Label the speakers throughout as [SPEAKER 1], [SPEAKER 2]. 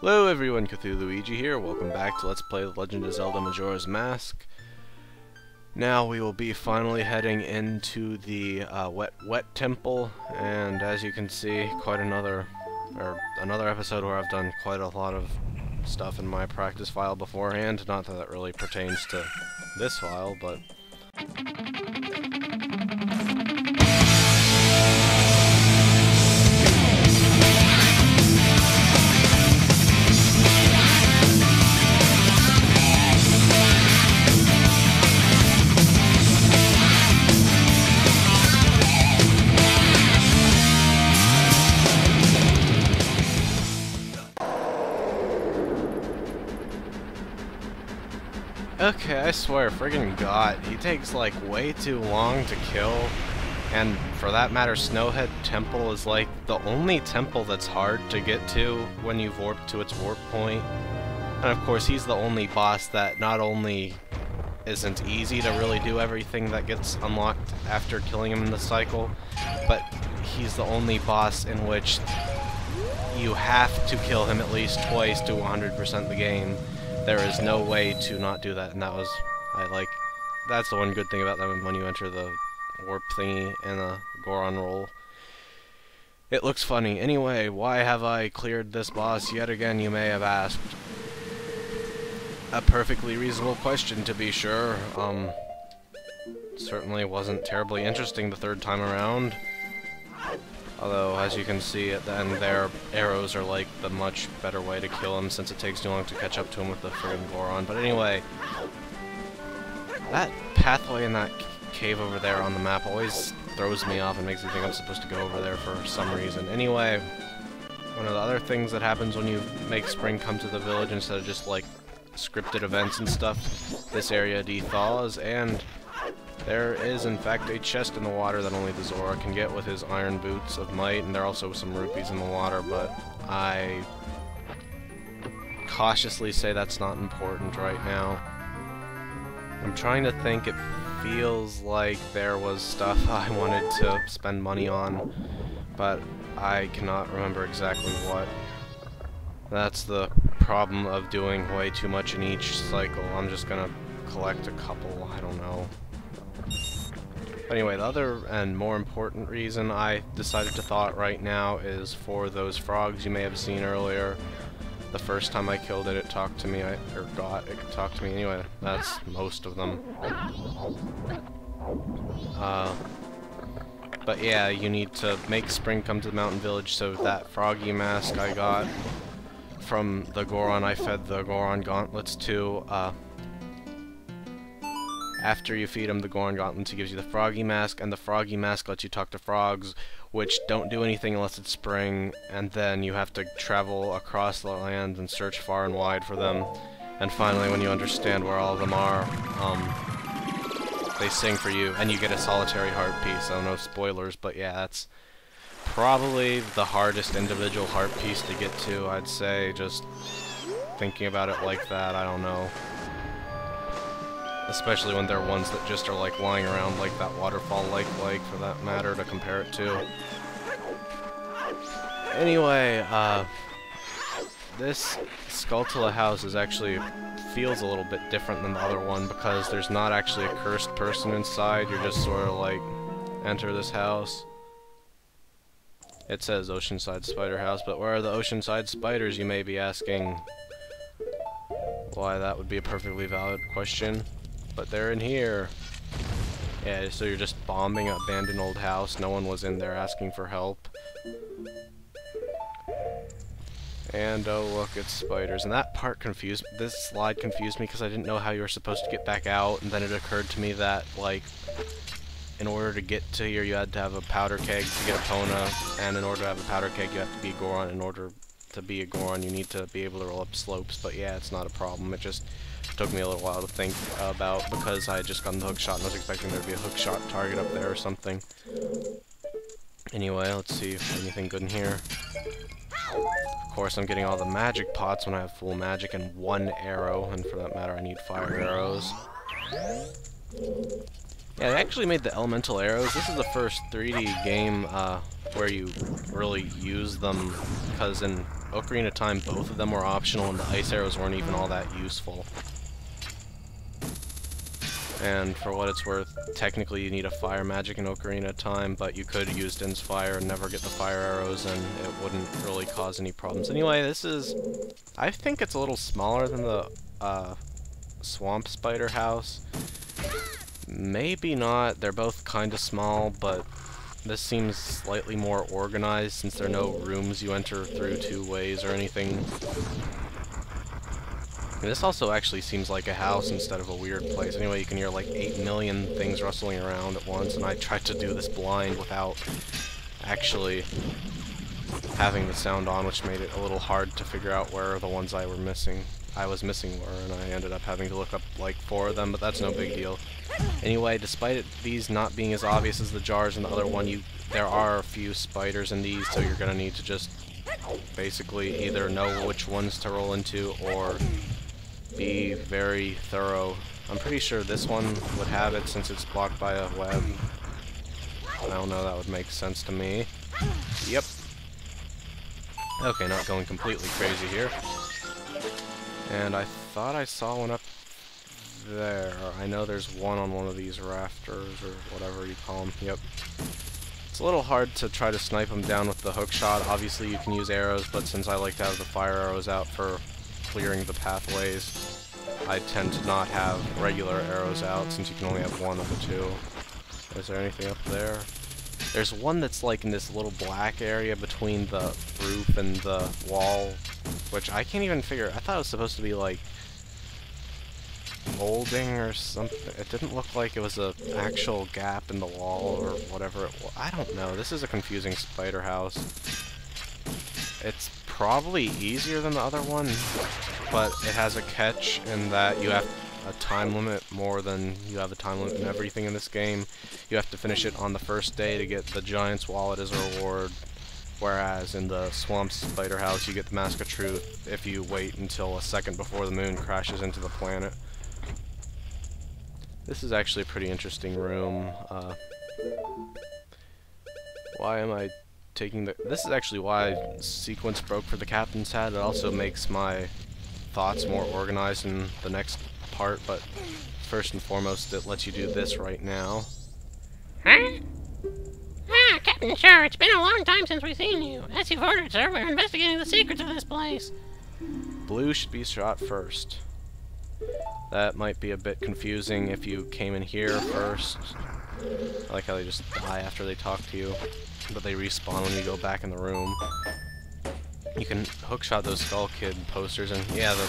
[SPEAKER 1] Hello everyone, Cthulhuigi here. Welcome back to Let's Play The Legend of Zelda Majora's Mask. Now we will be finally heading into the wet temple, and as you can see, another episode where I've done quite a lot of stuff in my practice file beforehand. Not that that really pertains to this file, but okay, I swear, friggin' God, he takes like way too long to kill, and for that matter, Snowhead Temple is like the only temple that's hard to get to when you've warped to its warp point. And of course, he's the only boss that not only isn't easy to really do everything that gets unlocked after killing him in the cycle, but he's the only boss in which you have to kill him at least twice to 100% the game. There is no way to not do that, and that's the one good thing about them when you enter the warp thingy and the Goron roll. It looks funny. Anyway, why have I cleared this boss yet again, you may have asked? A perfectly reasonable question, to be sure. Certainly wasn't terribly interesting the third time around. Although, as you can see at the end there, arrows are like the much better way to kill him since it takes too long to catch up to him with the friggin' Goron. But anyway, that pathway in that cave over there on the map always throws me off and makes me think I'm supposed to go over there for some reason. Anyway, one of the other things that happens when you make spring come to the village instead of just like scripted events and stuff, this area dethaws, and there is, in fact, a chest in the water that only the Zora can get with his iron boots of might, and there are also some rupees in the water, but I cautiously say that's not important right now. I'm trying to think. It feels like there was stuff I wanted to spend money on, but I cannot remember exactly what. That's the problem of doing way too much in each cycle. I'm just gonna collect a couple, I don't know. Anyway, the other and more important reason I decided to thaw it right now is for those frogs you may have seen earlier. The first time I killed it, it talked to me, it talked to me. Anyway, that's most of them. But yeah, you need to make spring come to the mountain village, so that froggy mask I got from the Goron I fed the Goron gauntlets to, after you feed him the Goron gauntlets, he gives you the froggy mask, and the froggy mask lets you talk to frogs, which don't do anything unless it's spring, and then you have to travel across the land and search far and wide for them. And finally, when you understand where all of them are, they sing for you, and you get a solitary heart piece. So no spoilers, but yeah, that's probably the hardest individual heart piece to get to, I'd say. Just thinking about it like that, I don't know. Especially when there are ones that just are like lying around like that waterfall lake for that matter to compare it to. Anyway, this Skulltula house is actually feels a little bit different than the other one because there's not actually a cursed person inside. You're just sort of like, enter this house. It says Oceanside Spider House, but where are the Oceanside spiders, you may be asking? Why, that would be a perfectly valid question. But they're in here. Yeah, so you're just bombing an abandoned old house. No one was in there asking for help. And oh look, it's spiders. And that part confused me. This slide confused me because I didn't know how you were supposed to get back out. And then it occurred to me that, like, in order to get to here, you had to have a powder keg to get Epona. And in order to have a powder keg, you have to be a Goron. In order to be a Goron, you need to be able to roll up slopes. But yeah, it's not a problem. It just took me a little while to think about because I had just gotten the hook shot and I was expecting there to be a hook shot target up there or something. Anyway, let's see if anything good in here. Of course, I'm getting all the magic pots when I have full magic and one arrow, and for that matter, I need fire arrows. Yeah, they actually made the elemental arrows. This is the first 3D game where you really use them, because in Ocarina of Time, both of them were optional, and the ice arrows weren't even all that useful. And for what it's worth, technically you need a fire magic in Ocarina of Time, but you could use Din's Fire and never get the fire arrows, and it wouldn't really cause any problems. Anyway, this is... I think it's a little smaller than the Swamp Spider house. Maybe not. They're both kind of small, but this seems slightly more organized since there are no rooms you enter through two ways or anything. And this also actually seems like a house instead of a weird place. Anyway, you can hear like 8 million things rustling around at once, and I tried to do this blind without actually having the sound on, which made it a little hard to figure out where the ones I was missing were, and I ended up having to look up like 4 of them, but that's no big deal. Anyway, despite these not being as obvious as the jars in the other one, there are a few spiders in these, so you're gonna need to just basically either know which ones to roll into or be very thorough. I'm pretty sure this one would have it since it's blocked by a web. I don't know, that would make sense to me. Yep. Okay, not going completely crazy here. And I thought I saw one up there. I know there's one on one of these rafters, or whatever you call them. Yep. It's a little hard to try to snipe them down with the hook shot. Obviously you can use arrows, but since I like to have the fire arrows out for clearing the pathways, I tend to not have regular arrows out since you can only have one of the two. Is there anything up there? There's one that's like in this little black area between the roof and the wall, which I can't even figure. I thought it was supposed to be like molding or something. It didn't look like it was an actual gap in the wall or whatever it was. I don't know. This is a confusing spider house. It's probably easier than the other one, but it has a catch in that you have a time limit more than you have a time limit in everything in this game. You have to finish it on the first day to get the Giant's Wallet as a reward, whereas in the Swamp Spider house you get the Mask of Truth if you wait until a second before the moon crashes into the planet. This is actually a pretty interesting room. Why am I taking the... This is actually why sequence broke for the captain's hat. It also makes my thoughts more organized in the next part, but first and foremost, it lets you do this right now.
[SPEAKER 2] Huh? Ah, Captain Sure, it's been a long time since we've seen you. As you've ordered, sir, we're investigating the secrets of this place.
[SPEAKER 1] Blue should be shot first. That might be a bit confusing if you came in here first. I like how they just die after they talk to you, but they respawn when you go back in the room. You can hookshot those Skull Kid posters, and yeah, the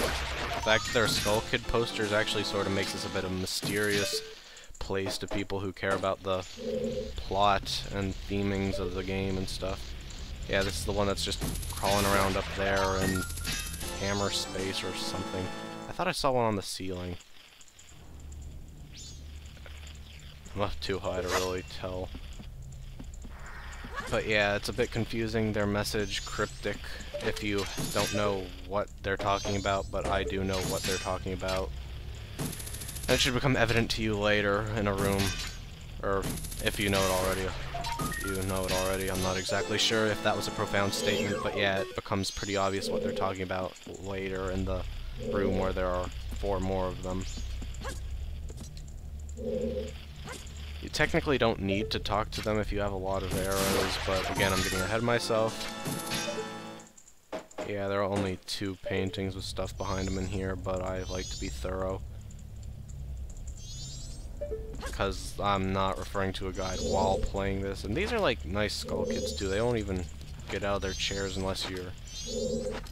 [SPEAKER 1] fact that they're Skull Kid posters actually sort of makes this a bit of a mysterious place to people who care about the plot and themings of the game and stuff. Yeah, this is the one that's just crawling around up there in hammer space or something. I thought I saw one on the ceiling. I'm up too high to really tell. But yeah, it's a bit confusing, their message cryptic if you don't know what they're talking about, but I do know what they're talking about. And it should become evident to you later in a room, or if you know it already. You know it already. I'm not exactly sure if that was a profound statement, but yeah, it becomes pretty obvious what they're talking about later in the room where there are 4 more of them. You technically don't need to talk to them if you have a lot of arrows, but again, I'm getting ahead of myself. Yeah, there are only 2 paintings with stuff behind them in here, but I like to be thorough. Because I'm not referring to a guide while playing this. And these are like nice Skull Kids too. They don't even get out of their chairs unless you're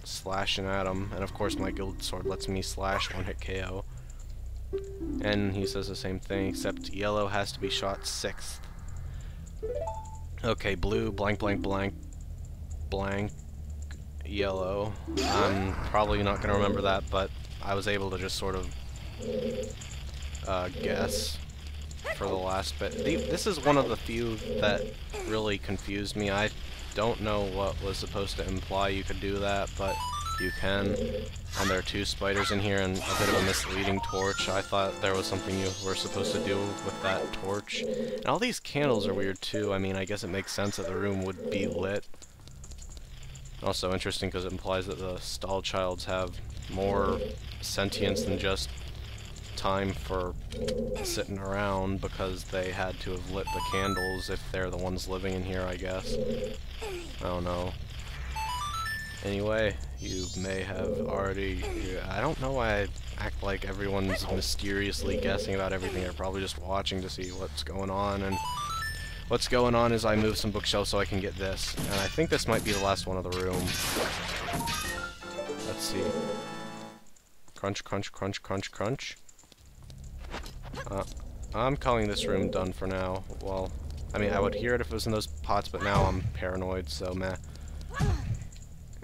[SPEAKER 1] slashing at them. And of course my guild sword lets me slash 1-hit KO. And he says the same thing, except yellow has to be shot 6th. Okay, blue, blank, blank, blank, blank, yellow. I'm probably not going to remember that, but I was able to just sort of guess for the last bit. This is one of the few that really confused me. I don't know what was supposed to imply you could do that, but you can. And there are 2 spiders in here and a bit of a misleading torch. I thought there was something you were supposed to do with that torch. And all these candles are weird too. I mean, I guess it makes sense that the room would be lit. Also interesting because it implies that the stall childs have more sentience than just time for sitting around, because they had to have lit the candles if they're the ones living in here, I guess. I don't know. Anyway, you may have already... I don't know why I act like everyone's mysteriously guessing about everything. They're probably just watching to see what's going on, and what's going on is I move some bookshelves so I can get this. And I think this might be the last one of the room. Let's see. Crunch, crunch, crunch, crunch, crunch. I'm calling this room done for now. Well, I mean, I would hear it if it was in those pots, but now I'm paranoid, so meh.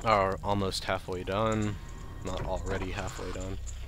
[SPEAKER 1] Are almost halfway done. Not already halfway done.